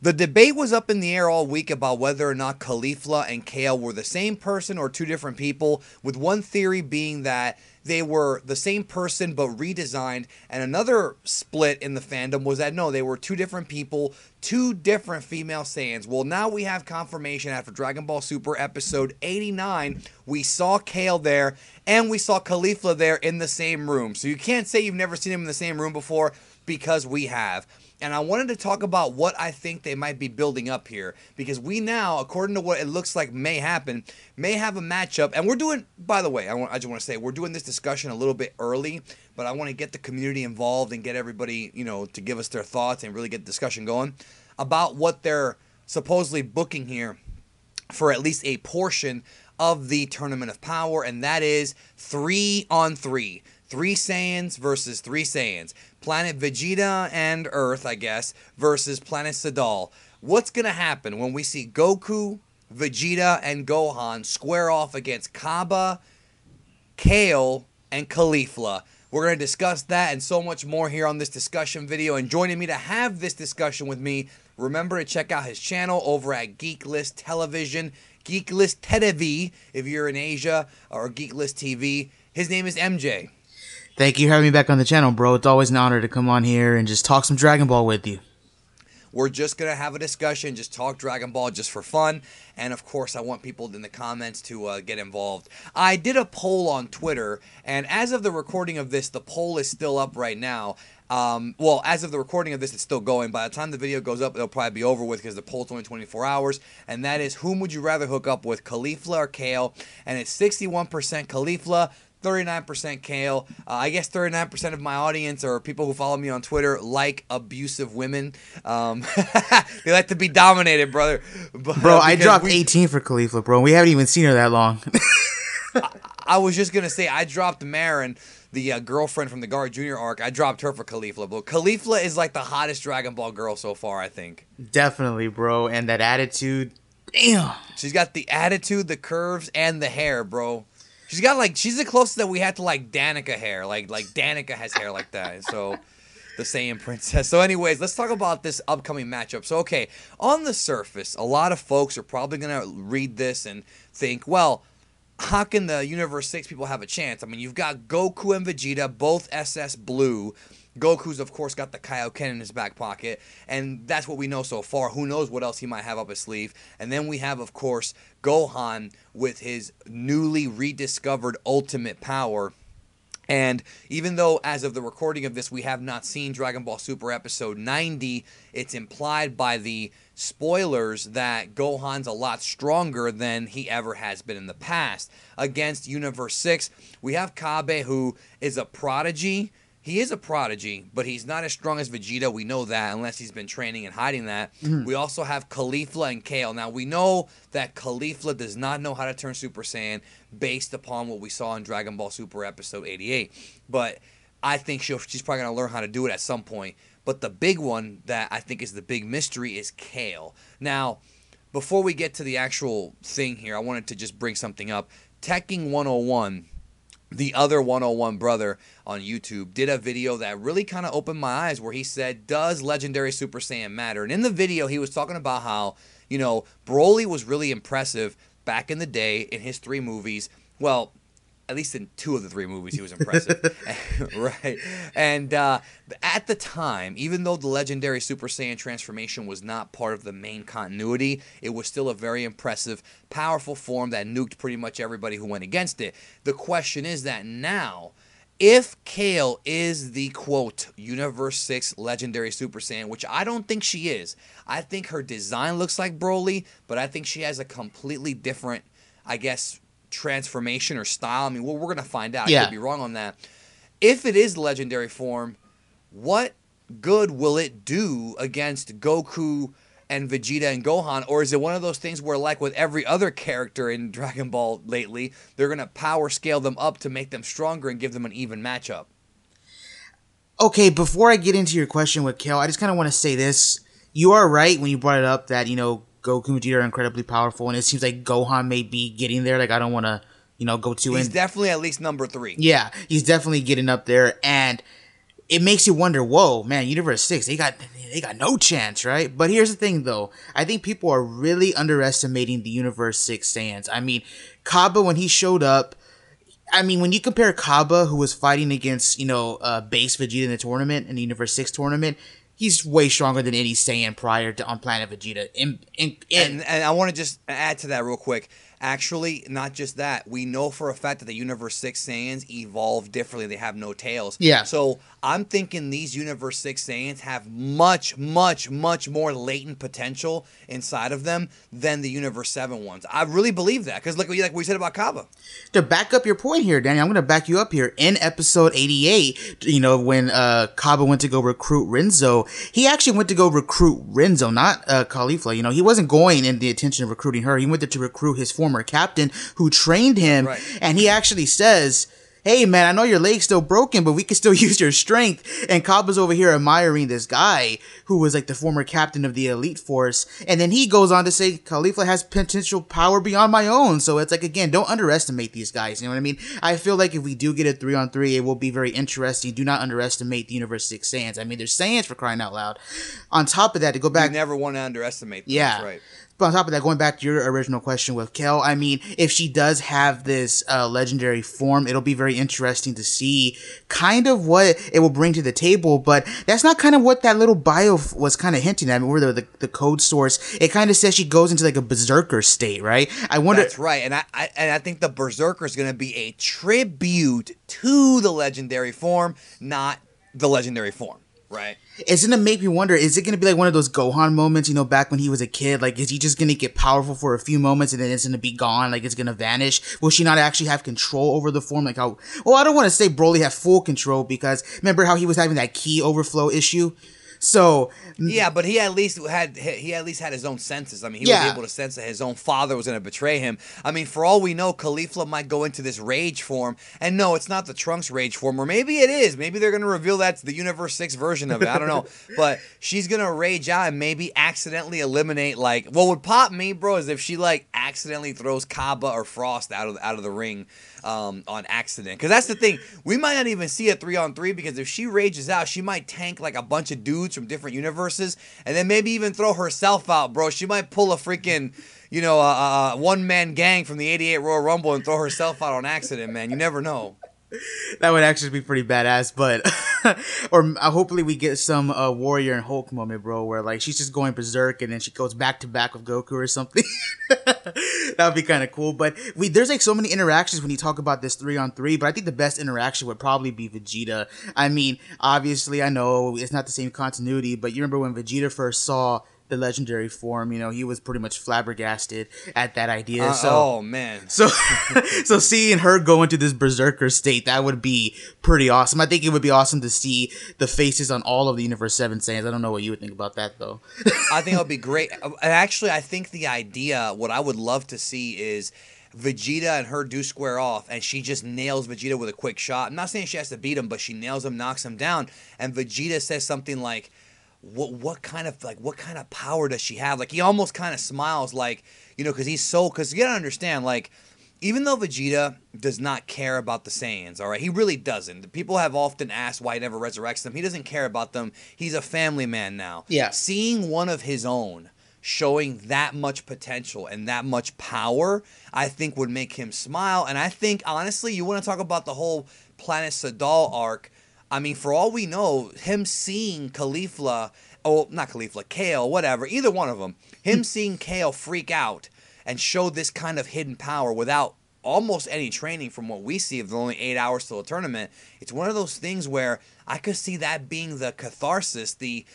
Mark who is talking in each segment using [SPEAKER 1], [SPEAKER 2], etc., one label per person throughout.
[SPEAKER 1] The debate was up in the air all week about whether or not Caulifla and Kale were the same person or two different people, with one theory being that they were the same person but redesigned, and another split in the fandom was that no, they were two different people, two different female Saiyans. Well, now we have confirmation after Dragon Ball Super episode 89. We saw Kale there and we saw Caulifla there in the same room. So you can't say you've never seen them in the same room before, because we have. And I wanted to talk about what I think they might be building up here, because we now, according to what it looks like may happen, may have a matchup. And we're doing, by the way, I just want to say, we're doing this discussion a little bit early, but I want to get the community involved and get everybody, to give us their thoughts and really get the discussion going about what they're supposedly booking here for at least a portion of the Tournament of Power, and that is 3-on-3. 3 Saiyans versus 3 Saiyans. Planet Vegeta and Earth, I guess, versus Planet Sadal. What's going to happen when we see Goku, Vegeta, and Gohan square off against Cabba, Kale, and Caulifla? We're going to discuss that and so much more here on this discussion video. And joining me to have this discussion with me, remember to check out his channel over at Geeklist Television, Geeklist TV if you're in Asia, or Geeklist TV. His name is MJ.
[SPEAKER 2] Thank you for having me back on the channel, bro. It's always an honor to come on here and just talk some Dragon Ball with you.
[SPEAKER 1] We're just going to have a discussion, just talk Dragon Ball just for fun. And, of course, I want people in the comments to get involved. I did a poll on Twitter, and as of the recording of this, the poll is still up right now. Well, as of the recording of this, it's still going. By the time the video goes up, it'll probably be over with because the poll's only 24 hours. And that is, whom would you rather hook up with, Caulifla or Kale? And it's 61% Caulifla, 39% Kale. I guess 39% of my audience or people who follow me on Twitter like abusive women. They like to be dominated, brother.
[SPEAKER 2] Bro, I dropped 18 for Caulifla, bro. We haven't even seen her that long.
[SPEAKER 1] I was just going to say, I dropped Marin, the girlfriend from the Guard Jr. arc. I dropped her for Caulifla. But Caulifla is like the hottest Dragon Ball girl so far, I think.
[SPEAKER 2] Definitely, bro. And that attitude. Damn.
[SPEAKER 1] She's got the attitude, the curves, and the hair, bro. She's the closest that we had to like Danica hair. Like Danica has hair like that. So the Saiyan princess. So anyways, let's talk about this upcoming matchup. So okay, on the surface, a lot of folks are probably gonna read this and think, well, how can the Universe 6 people have a chance? I mean, you've got Goku and Vegeta, both SS Blue. Goku's, of course, got the Kaioken in his back pocket, and that's what we know so far. Who knows what else he might have up his sleeve. And then we have, of course, Gohan with his newly rediscovered ultimate power. And even though, as of the recording of this, we have not seen Dragon Ball Super Episode 90, it's implied by the spoilers that Gohan's a lot stronger than he ever has been in the past. Against Universe 6, we have Cabba, who is a prodigy. He is a prodigy, but he's not as strong as Vegeta. We know that, unless he's been training and hiding that. We also have Caulifla and Kale. Now, we know that Caulifla does not know how to turn Super Saiyan based upon what we saw in Dragon Ball Super Episode 88. But I think she's probably going to learn how to do it at some point. But the big one that I think is the big mystery is Kale. Now, before we get to the actual thing here, I wanted to just bring something up. Tekking 101, the other 101 brother on YouTube, did a video that really kind of opened my eyes, where he said, does Legendary Super Saiyan matter? And in the video, he was talking about how, Broly was really impressive back in the day in his 3 movies. Well, at least in 2 of the 3 movies, he was impressive. Right. And at the time, even though the Legendary Super Saiyan transformation was not part of the main continuity, it was still a very impressive, powerful form that nuked pretty much everybody who went against it. The question is that now, if Kale is the, quote, Universe 6 Legendary Super Saiyan, which I don't think she is. I think her design looks like Broly, but I think she has a completely different, I guess, transformation or style. I mean, we're going to find out. I could be wrong on that. If it is the legendary form, what good will it do against Goku and Vegeta and Gohan? Or is it one of those things where, like with every other character in Dragon Ball lately, they're going to power scale them up to make them stronger and give them an even matchup?
[SPEAKER 2] Okay, before I get into your question with Kale, I just kind of want to say this. You are right when you brought it up that, Goku and Vegeta are incredibly powerful, and it seems like Gohan may be getting there. Like, I don't want to, go too in.
[SPEAKER 1] He's definitely at least number 3.
[SPEAKER 2] Yeah, he's definitely getting up there, and it makes you wonder, whoa, man, Universe 6, they got no chance, right? But here's the thing, though. I think people are really underestimating the Universe 6 Saiyans. I mean, Cabba, when he showed up, I mean, when you compare Cabba, who was fighting against, base Vegeta in the tournament, in the Universe 6 tournament, he's way stronger than any Saiyan prior to on Planet Vegeta.
[SPEAKER 1] And I want to just add to that real quick. Actually, not just that. We know for a fact that the Universe 6 Saiyans evolve differently. They have no tails.
[SPEAKER 2] Yeah.
[SPEAKER 1] So I'm thinking these Universe 6 Saiyans have much, much, much more latent potential inside of them than the Universe 7 ones. I really believe that. Because like we said about Cabba.
[SPEAKER 2] To back up your point here, Danny, I'm going to back you up here. In episode 88, when Cabba went to go recruit Renzo, he actually went to go recruit Renzo, not Caulifla. He wasn't going in the intention of recruiting her. He went there to recruit his former captain who trained him. Right. And he actually says, hey, man, I know your leg's still broken, but we can still use your strength. And Cabba's over here admiring this guy who was like the former captain of the elite force. And then he goes on to say, Caulifla has potential power beyond my own. So it's like, again, don't underestimate these guys. You know what I mean? I feel like if we do get a 3-on-3, it will be very interesting. Do not underestimate the Universe 6 Saiyans. I mean, they're Saiyans, for crying out loud. On top of that, to go back...
[SPEAKER 1] You never want to underestimate them.
[SPEAKER 2] Yeah.
[SPEAKER 1] That's right.
[SPEAKER 2] But on top of that, going back to your original question with Kale, I mean, if she does have this legendary form, it'll be very interesting to see kind of what it will bring to the table. But that's not kind of what that little bio was kind of hinting at. I mean, where the code source, it kind of says she goes into like a berserker state, right? I wonder.
[SPEAKER 1] That's right, and I think the berserker is going to be a tribute to the legendary form, not the legendary form. Right.
[SPEAKER 2] It's going to make me wonder, is it going to be like one of those Gohan moments, back when he was a kid? Like, is he just going to get powerful for a few moments and then it's going to be gone? Like, it's going to vanish? Will she not actually have control over the form? Like how, well, I don't want to say Broly had full control because remember how he was having that ki overflow issue? So
[SPEAKER 1] yeah, but he at least had his own senses. I mean, he was able to sense that his own father was going to betray him. I mean, for all we know, Caulifla might go into this rage form, and no, it's not the Trunks rage form, or maybe it is. Maybe they're going to reveal that's the Universe 6 version of it. I don't know, but she's going to rage out and maybe accidentally eliminate. Like, what would pop me, bro, is if she like accidentally throws Cabba or Frost out of the ring. On accident, because that's the thing, we might not even see a 3-on-3 because if she rages out, she might tank like a bunch of dudes from different universes and then maybe even throw herself out, bro. She might pull a freaking one-man gang from the 88 Royal Rumble and throw herself out on accident, man. You never know.
[SPEAKER 2] That would actually be pretty badass, but or hopefully we get some Warrior and Hulk moment, bro, where like she's just going berserk and then she goes back to back with Goku or something. That would be kind of cool. But there's like so many interactions when you talk about this 3-on-3, but I think the best interaction would probably be Vegeta. I mean, obviously I know it's not the same continuity, but you remember when Vegeta first saw the legendary form, he was pretty much flabbergasted at that idea.
[SPEAKER 1] Oh man.
[SPEAKER 2] So seeing her go into this berserker state, that would be pretty awesome. I think it would be awesome to see the faces on all of the Universe 7 Saiyans. I don't know what you would think about that though.
[SPEAKER 1] I think it would be great. And actually, I think the idea, what I would love to see is Vegeta and her do square off, and she just nails Vegeta with a quick shot. I'm not saying she has to beat him, but she nails him, knocks him down, and Vegeta says something like, what kind of power does she have? Like, he almost kind of smiles, like, because because you gotta understand, like, even though Vegeta does not care about the Saiyans, all right, he really doesn't. People have often asked why he never resurrects them. He doesn't care about them. He's a family man now.
[SPEAKER 2] Yeah.
[SPEAKER 1] Seeing one of his own showing that much potential and that much power, I think would make him smile. And I think, honestly, you want to talk about the whole Planet Sadal arc. I mean, for all we know, him seeing Caulifla, not Caulifla, Kale, whatever, either one of them, him seeing Kale freak out and show this kind of hidden power without almost any training from what we see of the only 8 hours till a tournament, it's one of those things where I could see that being the catharsis, the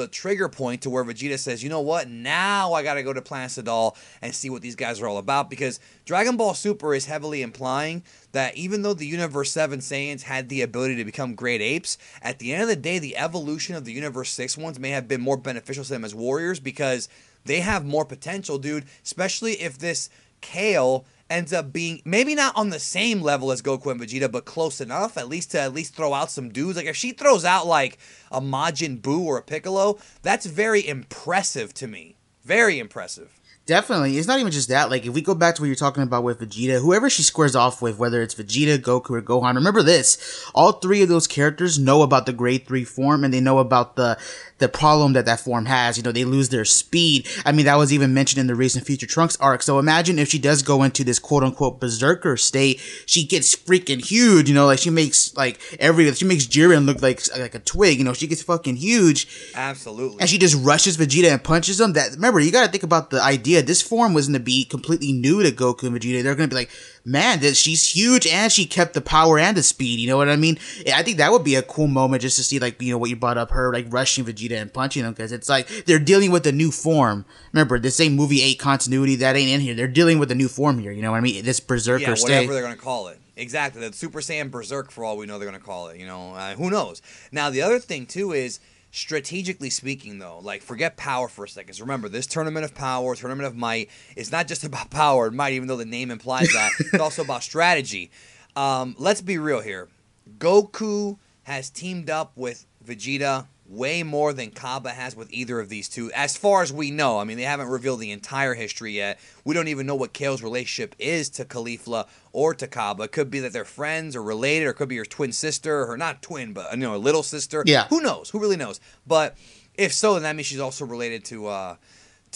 [SPEAKER 1] trigger point to where Vegeta says, you know what, now I gotta go to Planet Sadal and see what these guys are all about, because Dragon Ball Super is heavily implying that even though the Universe 7 Saiyans had the ability to become great apes, at the end of the day, the evolution of the Universe 6 ones may have been more beneficial to them as warriors because they have more potential, dude, especially if this Kale ends up being maybe not on the same level as Goku and Vegeta, but close enough at least to throw out some dudes. Like if she throws out like a Majin Buu or a Piccolo, that's very impressive to me. Very impressive.
[SPEAKER 2] Definitely. It's not even just that. Like, if we go back to what you're talking about with Vegeta, whoever she squares off with, whether it's Vegeta, Goku, or Gohan, remember this. All three of those characters know about the grade 3 form, and they know about the problem that form has. You know, they lose their speed. I mean, that was even mentioned in the recent Future Trunks arc. So imagine if she does go into this quote-unquote berserker state, she gets freaking huge. You know, like, she makes Jiren look like a twig. You know, she gets fucking huge.
[SPEAKER 1] Absolutely.
[SPEAKER 2] And she just rushes Vegeta and punches him. Remember, you gotta think about the idea. This form was going to be completely new to Goku and Vegeta. They're going to be like, man, she's huge and she kept the power and the speed. You know what I mean? I think that would be a cool moment just to see, like, you know, what you brought up, her like rushing Vegeta and punching him, because it's like they're dealing with a new form. Remember, this ain't movie 8 continuity, that ain't in here. They're dealing with a new form here. You know what I mean? This berserker state.
[SPEAKER 1] Whatever they're going to call it. Exactly. The Super Saiyan Berserk, for all we know, they're going to call it. You know, who knows? Now, the other thing, too, is strategically speaking, though, like, forget power for a second. Remember, this Tournament of Power, Tournament of Might, is not just about power and might, even though the name implies that. It's also about strategy. Let's be real here. Goku has teamed up with Vegeta way more than Cabba has with either of these two, as far as we know. I mean, they haven't revealed the entire history yet. We don't even know what Kale's relationship is to Caulifla or to Cabba. It could be that they're friends or related, or it could be her twin sister, or not twin, but, you know, a little sister.
[SPEAKER 2] Yeah.
[SPEAKER 1] Who knows? Who really knows? But if so, then that means she's also related to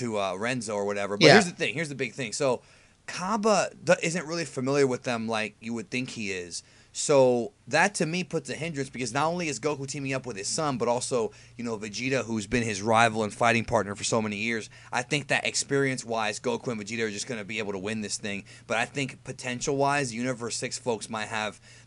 [SPEAKER 1] Renzo or whatever. But
[SPEAKER 2] Yeah.
[SPEAKER 1] here's the thing. Here's the big thing. So Cabba isn't really familiar with them like you would think he is. So that, to me, puts a hindrance, because not only is Goku teaming up with his son, but also, you know, Vegeta, who's been his rival and fighting partner for so many years. I think that experience-wise, Goku and Vegeta are just going to be able to win this thing. But I think potential-wise, Universe 6 folks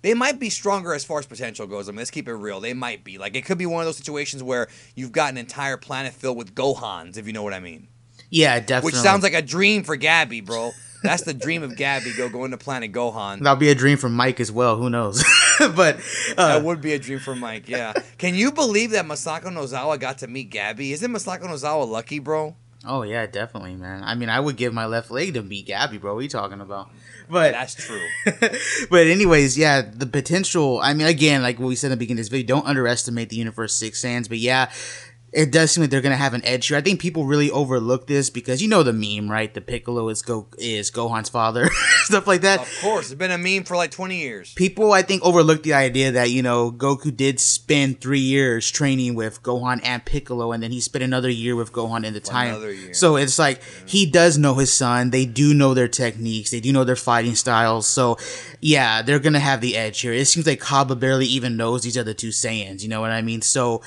[SPEAKER 1] they might be stronger as far as potential goes. I mean, let's keep it real. They might be. Like, it could be one of those situations where you've got an entire planet filled with Gohans, if you know what I mean.
[SPEAKER 2] Yeah, definitely.
[SPEAKER 1] Which sounds like a dream for Gabby, bro. That's the dream of Gabby, going to Planet Gohan.
[SPEAKER 2] That'll be a dream for Mike as well. Who knows? But
[SPEAKER 1] that would be a dream for Mike, yeah. Can you believe that Masako Nozawa got to meet Gabby? Isn't Masako Nozawa lucky, bro?
[SPEAKER 2] Oh, yeah, definitely, man. I mean, I would give my left leg to meet Gabby, bro. What are you talking about? But
[SPEAKER 1] that's true.
[SPEAKER 2] But anyways, yeah, the potential, I mean, again, like what we said in the beginning of this video, don't underestimate the Universe 6 Saiyans. But yeah, it does seem like they're going to have an edge here. I think people really overlook this because you know the meme, right? The Piccolo is Gohan's father, stuff like that.
[SPEAKER 1] Of course. It's been a meme for like 20 years.
[SPEAKER 2] People, I think, overlook the idea that, you know, Goku did spend 3 years training with Gohan and Piccolo, and then he spent another year with Gohan in the time.
[SPEAKER 1] Another year.
[SPEAKER 2] So it's like, he does know his son. They do know their techniques. They do know their fighting styles. So, yeah, they're going to have the edge here. It seems like Cabba barely even knows these other two Saiyans. You know what I mean? So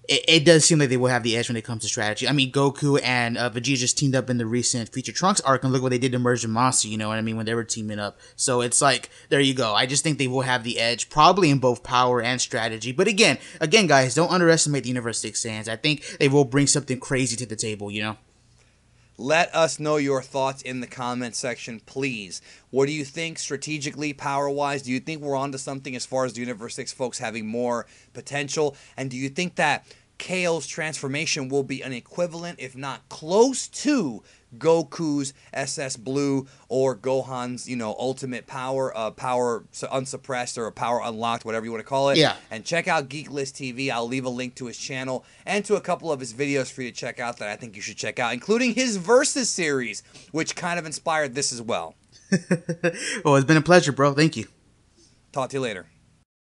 [SPEAKER 2] it does seem like they will have the edge when it comes to strategy. I mean, Goku and Vegeta just teamed up in the recent Future Trunks arc, and look what they did to Merge and Monster, you know what I mean, when they were teaming up. So it's like, there you go. I just think they will have the edge, probably in both power and strategy. But again, guys, don't underestimate the Universe 6 Saiyans. I think they will bring something crazy to the table, you know?
[SPEAKER 1] Let us know your thoughts in the comment section, please. What do you think strategically, power-wise? Do you think we're onto something as far as the Universe 6 folks having more potential? And do you think that Kale's transformation will be an equivalent, if not close to, Goku's SS Blue or Gohan's, you know, ultimate power, power unsuppressed or power unlocked, whatever you want to call it?
[SPEAKER 2] Yeah.
[SPEAKER 1] And check out Geeklist TV. I'll leave a link to his channel and to a couple of his videos for you to check out that I think you should check out, including his Versus series, which kind of inspired this as well.
[SPEAKER 2] Well, it's been a pleasure, bro. Thank you.
[SPEAKER 1] Talk to you later.